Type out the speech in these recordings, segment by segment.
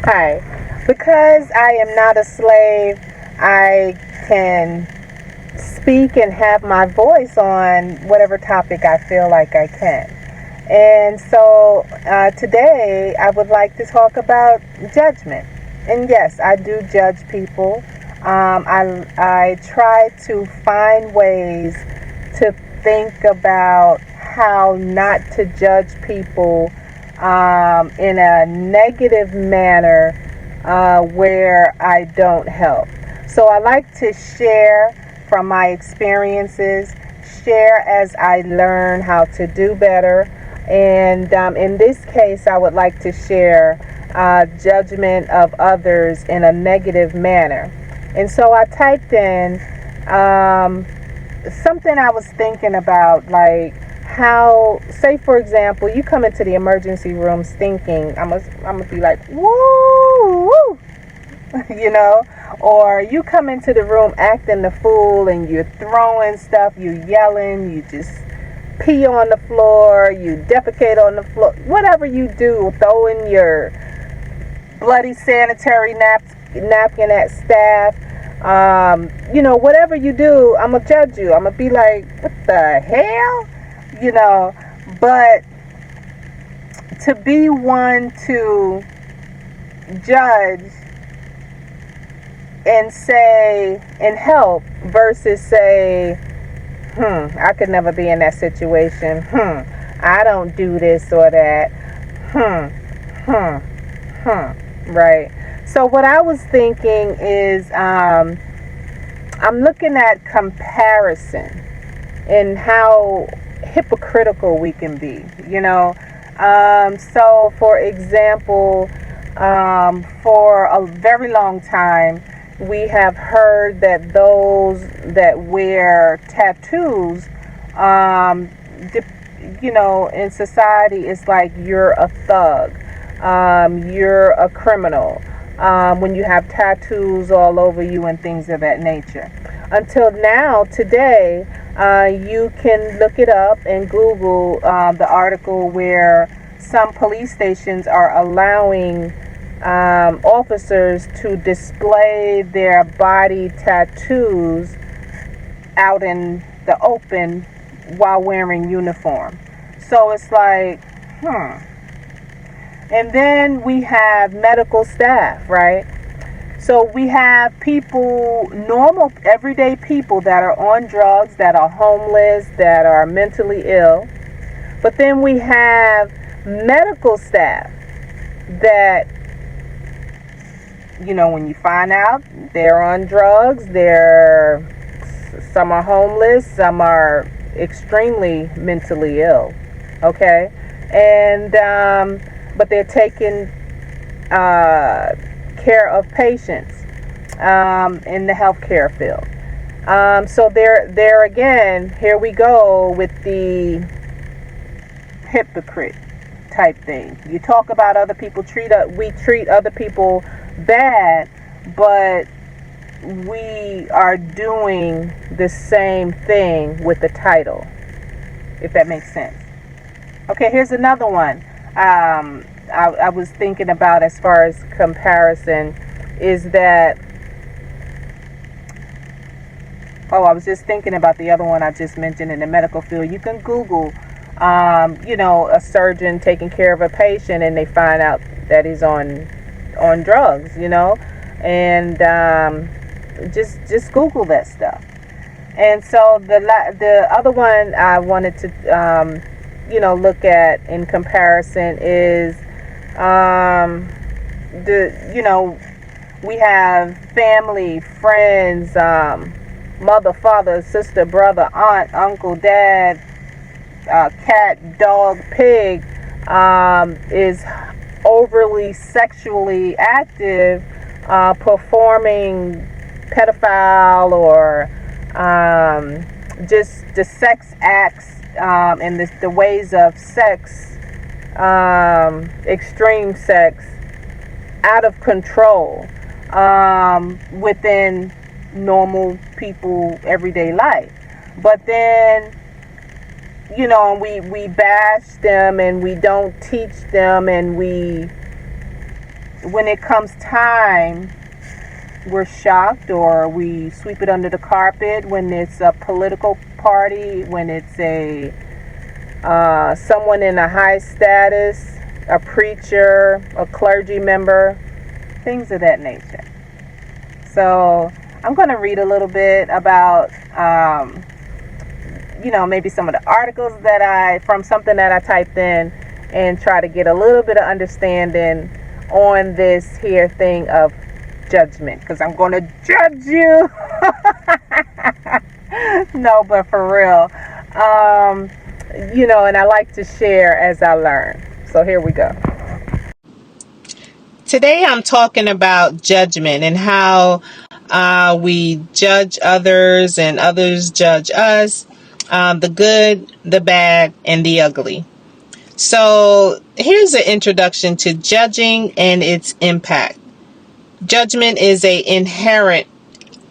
Hi. Because I am not a slave, I can speak and have my voice on whatever topic I feel like I can. And so today I would like to talk about judgment. And yes, I do judge people. I try to find ways to think about how not to judge people in a negative manner where I don't help. So I like to share from my experiences, share as I learn how to do better. And in this case, I would like to share judgment of others in a negative manner. And so I typed in something I was thinking about, like how, say for example, you come into the emergency room stinking. I'm gonna be like, woo, woo, you know, or you come into the room acting the fool and you're throwing stuff, you're yelling, you just pee on the floor, you defecate on the floor, whatever you do, throwing your bloody sanitary napkin at staff. Whatever you do, I'm gonna judge you. I'm gonna be like, what the hell? But to be one to judge and say and help versus say, I could never be in that situation. I don't do this or that. Right. So what I was thinking is, I'm looking at comparison and how hypocritical we can be. So for example, for a very long time, we have heard that those that wear tattoos, in society, it's like you're a thug, you're a criminal, when you have tattoos all over you and things of that nature. Until now, today, you can look it up and Google the article where some police stations are allowing officers to display their body tattoos out in the open while wearing uniform. So it's like, And then we have medical staff, right? So we have people, normal, everyday people that are on drugs, that are homeless, that are mentally ill. But then we have medical staff that, when you find out they're on drugs, some are homeless, some are extremely mentally ill, okay? And, but they're taking care of patients in the healthcare field. So there again, here we go with the hypocrite type thing. You talk about other people, we treat other people bad, but we are doing the same thing with the title, if that makes sense. Okay, here's another one. I was thinking about as far as comparison is that, I was just thinking about the other one I just mentioned in the medical field. You can Google, a surgeon taking care of a patient and they find out that he's on drugs, and just Google that stuff. And so the other one I wanted to look at in comparison is we have family, friends, mother, father, sister, brother, aunt, uncle, dad, cat, dog, pig, is overly sexually active, performing pedophile or just the sex acts and the ways of sex, extreme sex, out of control within normal people everyday life. But then we bash them and we don't teach them and we when it comes time, we're shocked or we sweep it under the carpet when it's a political party, when it's a someone in a high status, a preacher, a clergy member, things of that nature. So I'm going to read a little bit about, maybe some of the articles from something that I typed in, and try to get a little bit of understanding on this here thing of judgment, because I'm going to judge you. No, but for real. And I like to share as I learn. So here we go. Today I'm talking about judgment and how we judge others and others judge us, the good, the bad, and the ugly. So here's an introduction to judging and its impact. Judgment is an inherent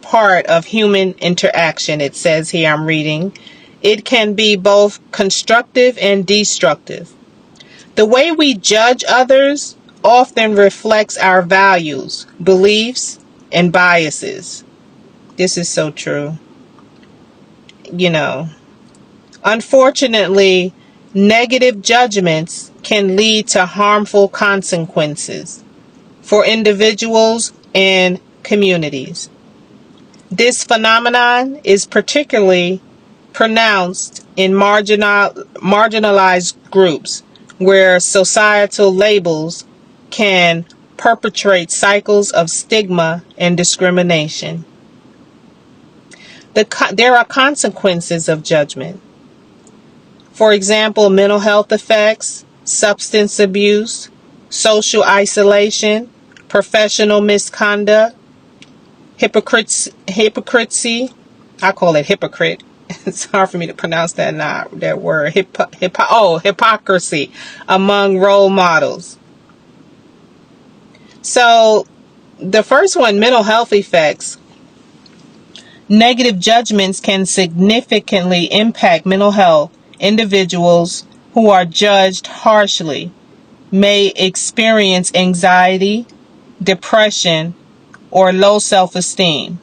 part of human interaction. It says here, I'm reading, it can be both constructive and destructive. The way we judge others often reflects our values, beliefs, and biases. This is so true. Unfortunately, negative judgments can lead to harmful consequences for individuals and communities. This phenomenon is particularly pronounced in marginalized groups where societal labels can perpetrate cycles of stigma and discrimination. There are consequences of judgment. For example, mental health effects, substance abuse, social isolation, professional misconduct, hypocrisy. I call it hypocrite. It's hard for me to pronounce that word. Hypocrisy among role models. So the first one, mental health effects. Negative judgments can significantly impact mental health. Individuals who are judged harshly may experience anxiety, depression, or low self-esteem.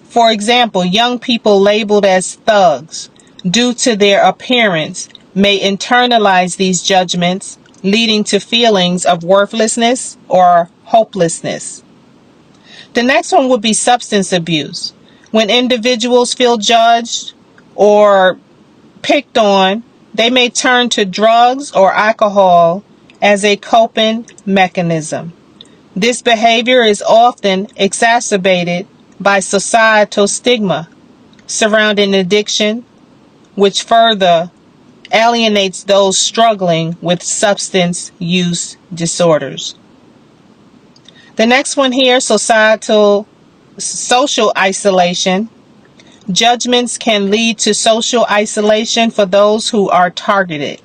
For example, young people labeled as thugs due to their appearance may internalize these judgments, leading to feelings of worthlessness or hopelessness. The next one would be substance abuse. When individuals feel judged or picked on, they may turn to drugs or alcohol as a coping mechanism. This behavior is often exacerbated by societal stigma surrounding addiction, which further alienates those struggling with substance use disorders. The next one here, social isolation. Judgments can lead to social isolation for those who are targeted.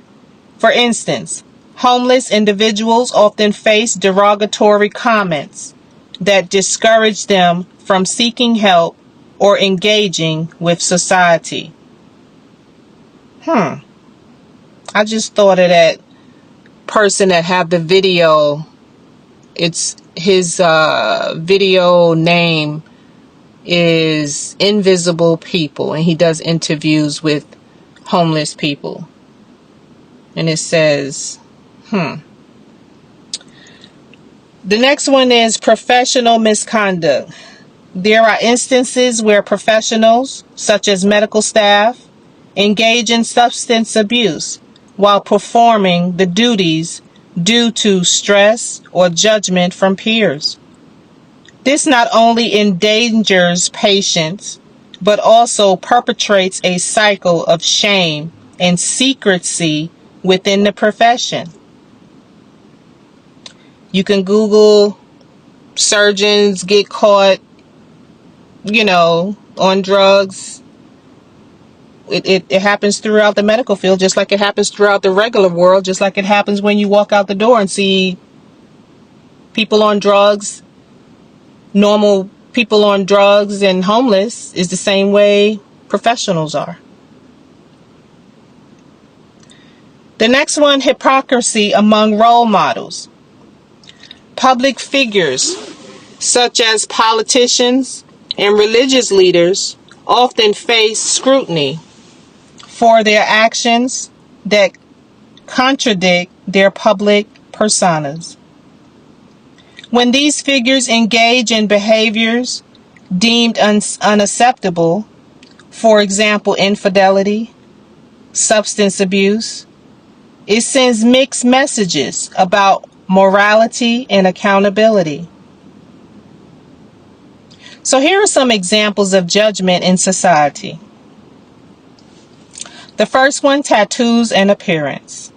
For instance, homeless individuals often face derogatory comments that discourage them from seeking help or engaging with society. I just thought of that person that had the video. It's his video name is Invisible People, and he does interviews with homeless people. And it says, The next one is professional misconduct. There are instances where professionals, such as medical staff, engage in substance abuse while performing the duties due to stress or judgment from peers. This not only endangers patients, but also perpetrates a cycle of shame and secrecy within the profession. You can Google surgeons get caught, on drugs. It happens throughout the medical field, just like it happens throughout the regular world, just like it happens when you walk out the door and see people on drugs. Normal people on drugs and homeless is the same way professionals are. The next one, hypocrisy among role models. Public figures, such as politicians and religious leaders, often face scrutiny for their actions that contradict their public personas. When these figures engage in behaviors deemed unacceptable, for example, infidelity, substance abuse, it sends mixed messages about morality and accountability. So here are some examples of judgment in society. The first one, tattoos and appearance.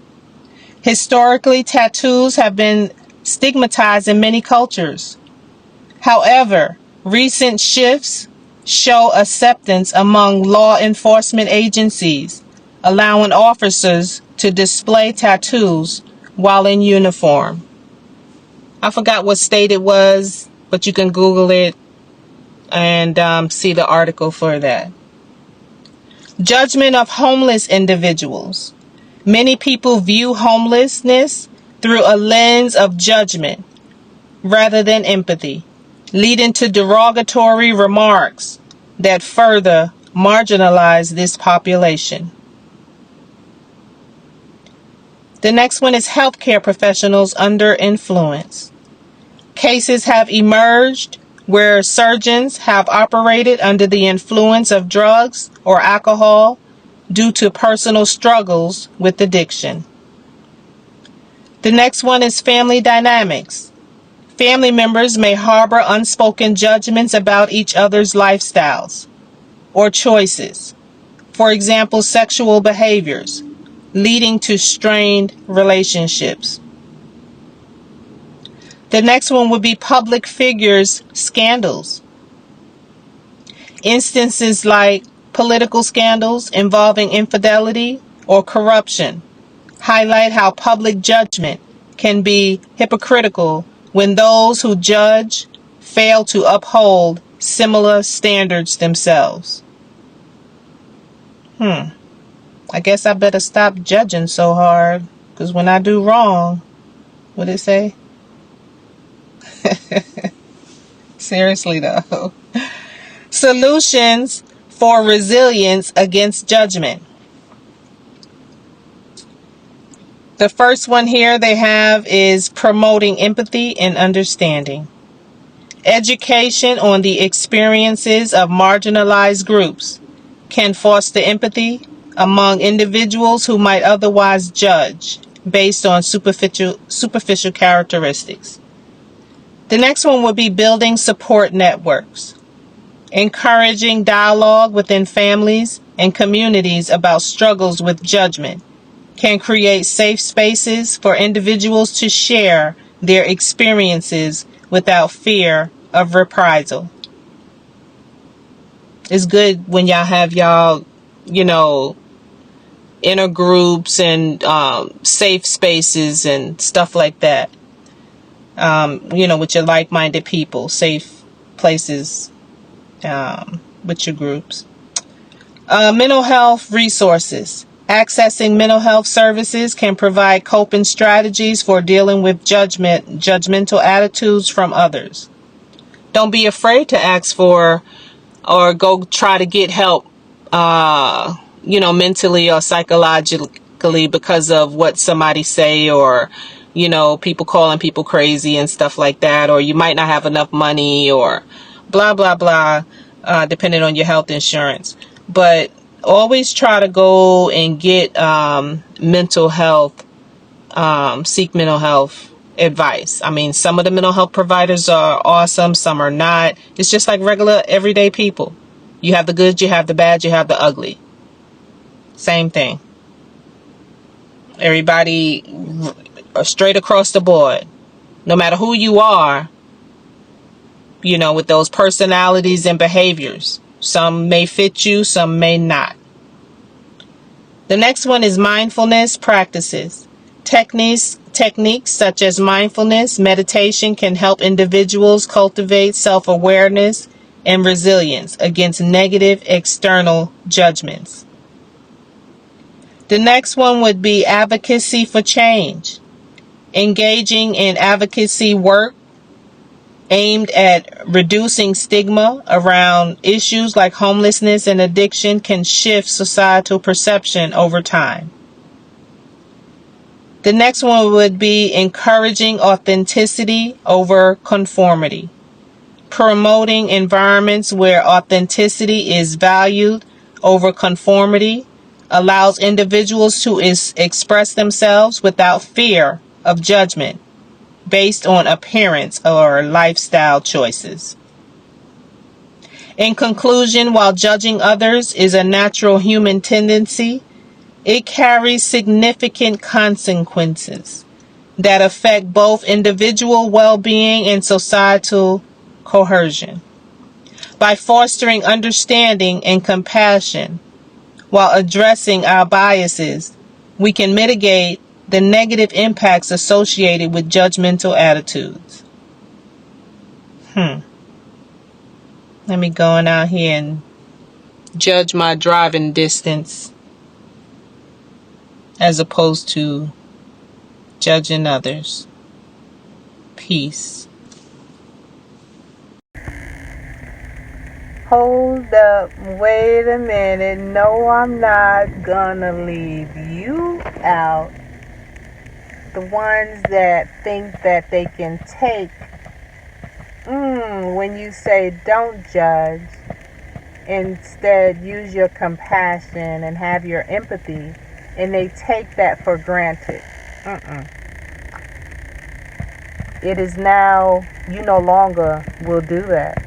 Historically, tattoos have been stigmatized in many cultures. However, recent shifts show acceptance among law enforcement agencies, allowing officers to display tattoos while in uniform. I forgot what state it was, but you can Google it and see the article for that. Judgment of homeless individuals. Many people view homelessness through a lens of judgment rather than empathy, leading to derogatory remarks that further marginalize this population. The next one is healthcare professionals under influence. Cases have emerged where surgeons have operated under the influence of drugs or alcohol due to personal struggles with addiction. The next one is family dynamics. Family members may harbor unspoken judgments about each other's lifestyles or choices. For example, sexual behaviors, leading to strained relationships. The next one would be public figures scandals. Instances like political scandals involving infidelity or corruption highlight how public judgment can be hypocritical when those who judge fail to uphold similar standards themselves. I guess I better stop judging so hard, because when I do wrong, what did it say? Seriously though. Solutions for resilience against judgment. The first one here they have is promoting empathy and understanding. Education on the experiences of marginalized groups can foster empathy among individuals who might otherwise judge based on superficial characteristics. The next one would be building support networks. Encouraging dialogue within families and communities about struggles with judgment can create safe spaces for individuals to share their experiences without fear of reprisal. It's good when y'all have inner groups and safe spaces and stuff like that. With your like-minded people, safe places with your groups. Mental health resources. Accessing mental health services can provide coping strategies for dealing with judgmental attitudes from others. Don't be afraid to ask for or go try to get help, mentally or psychologically because of what somebody say, or, people calling people crazy and stuff like that, or you might not have enough money or blah, blah, blah, depending on your health insurance. But always try to go and get mental health, seek mental health advice. I mean, some of the mental health providers are awesome, some are not. It's just like regular everyday people. You have the good, you have the bad, you have the ugly. Same thing. Everybody straight across the board. No matter who you are, with those personalities and behaviors. Some may fit you, some may not. The next one is mindfulness practices. Techniques such as mindfulness, meditation can help individuals cultivate self-awareness and resilience against negative external judgments. The next one would be advocacy for change. Engaging in advocacy work aimed at reducing stigma around issues like homelessness and addiction can shift societal perception over time. The next one would be encouraging authenticity over conformity. Promoting environments where authenticity is valued over conformity allows individuals to express themselves without fear of judgment based on appearance or lifestyle choices. In conclusion, while judging others is a natural human tendency, it carries significant consequences that affect both individual well-being and societal cohesion. By fostering understanding and compassion while addressing our biases, we can mitigate the negative impacts associated with judgmental attitudes. Let me go on out here and judge my driving distance as opposed to judging others. Peace. Hold up, wait a minute. No, I'm not gonna leave you out. The ones that think that they can take, when you say don't judge, instead use your compassion and have your empathy, and they take that for granted. It is now, you no longer will do that.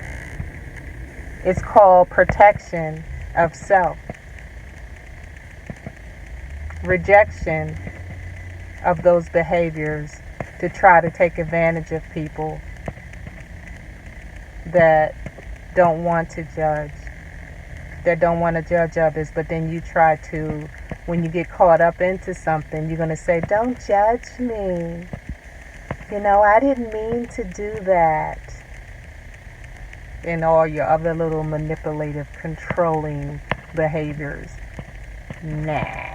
It's called protection of self. Rejection of those behaviors to try to take advantage of people that don't want to judge, that don't want to judge others, but then you try to, when you get caught up into something, you're going to say, don't judge me. I didn't mean to do that. And all your other little manipulative, controlling behaviors. Nah.